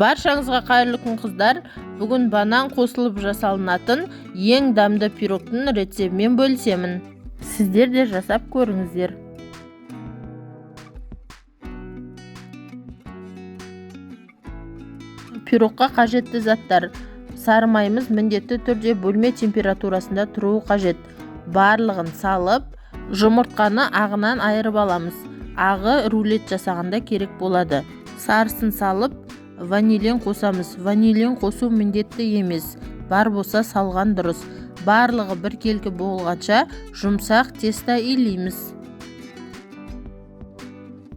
Баршаңызға қайырлы күн қыздар. Бүгін банан қосылып жасалынатын ең дәмді пирогтың рецептімен бөлісемін. Сіздер де жасап көріңіздер. Пирогқа қажетті заттар: сары майымыз міндетті түрде бөлме температурасында тұруы қажет. Барлығын салып, жұмыртқаны ағынан айырып аламыз. Ағы рулет жасағанда керек болады. Сарысын салып, ванилин қосамыз. Ванилин қосу міндетті емес, бар болса салған дұрыс. Барлығы бір келкі болғанша жұмсақ тесто илейміз.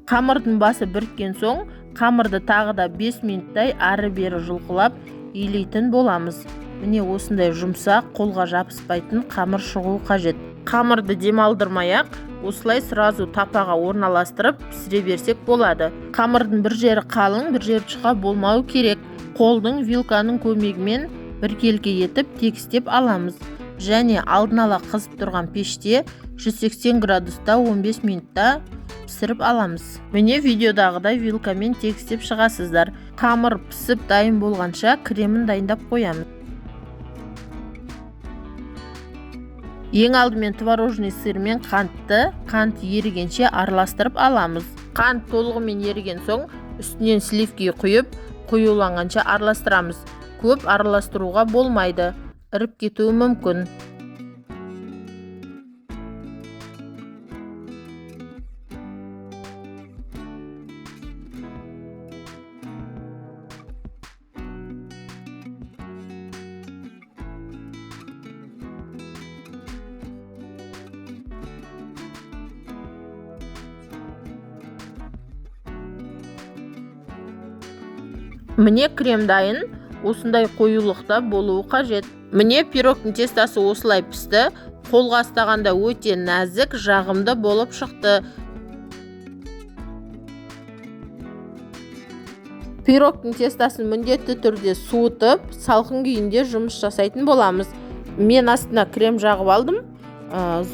Қамырдың басы біріккен соң, қамырды тағы да 5 минуттай ары-бері жұлқылап илейтін боламыз. Міне осындай жұмсақ, қолға жабыспайтын қамыр шығуы қажет. Қамырды демалдырмай-ақ, осылай сразу тапаға орналастырып пісіре берсек болады. Қамырдың бір жері қалың, бір жері жұқа болмауы керек. Қолдың вилканың көмегімен бір келке етіп тегістеп аламыз. Және алдын ала қызып тұрған пеште 180 градуста 15 минутта пісіріп аламыз. Міне видеодағыдай вилкамен тегістеп шығасыздар. Қамыр пісіп дайын болғанша кремін дайындап қоямыз. Ең алдымен творожный сырмен қант ерігенше араластырып аламыз. Қант толығымен еріген соң, үстінен сливки құйып, қоюланғанша араластырамыз. Көп араластыруға болмайды, іріп кетуі мүмкін. Міне крем дайын, осындай қоюлықта болуы қажет. Міне пирогтың тестасы осылай пісті. Қолға ұстағанда өте нәзік, жағымды болып шықты. Пирогтың тестасын міндетті түрде суытып, салқын күйінде жұмыс жасайтын боламыз. Мен астына крем жағып алдым.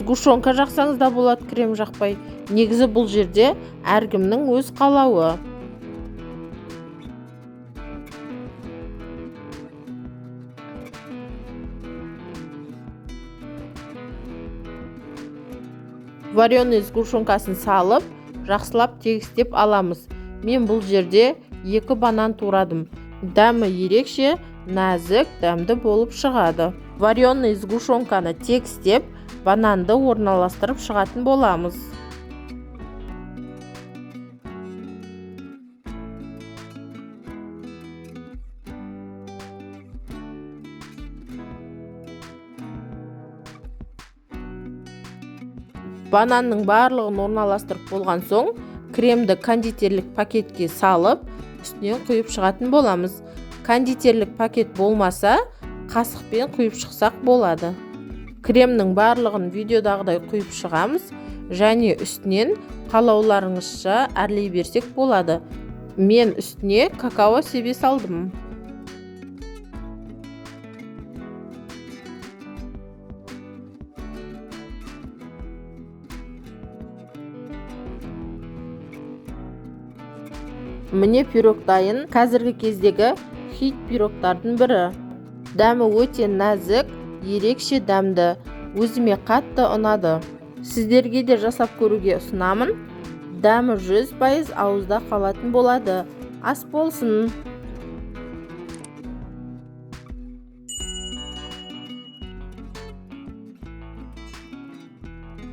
Сгущенка жақсаңыз да болады, крем жақпай. Негізі бұл жерде әркімнің өз қалауы. Вареный сгущенкасын салып, жақсылап тегістеп аламыз. Мен бұл жерде 2 банан турадым. Дәмі ерекше, нәзік, дәмді болып шығады. Вареный сгущенканы тегістеп, бананды орналастырып шығатын боламыз. Бананның барлығын орналастырып болған соң, кремді кондитерлік пакетке салып, үстінен құйып шығатын боламыз. Кондитерлік пакет болмаса, қасықпен құйып шықсақ болады. Кремнің барлығын видеодағыдай құйып шығамыз, және үстінен қалауларыңызша әрлей берсек болады. Мен үстіне какао себе салдым. Міне пирог дайын. Қазіргі кездегі хит пирогтардың бірі. Дәмі өте нәзік, ерекше дәмді. Өзіме қатты ұнады. Сіздерге де жасап көруге ұсынамын. Дәмі 100% ауызда қалатын болады. Ас болсын!